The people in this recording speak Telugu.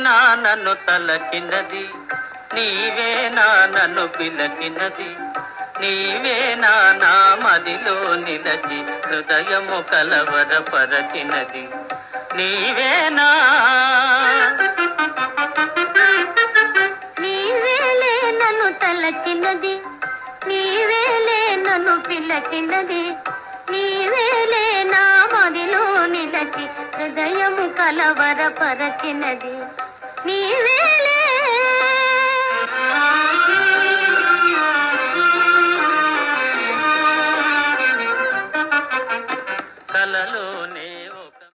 నా నన్ను తలచినది, నీవేనా నన్ను పిలచినది, నీవేనా నా మదిలో నిలచి హృదయము కలవరపరచినది, నీవేనా. నీవేలే నన్ను తలచినది, నీవేలే నన్ను పిలచినది, నీవేలే నా మదిలో నిలచి హృదయము కలవరపరచినది, నీవేలే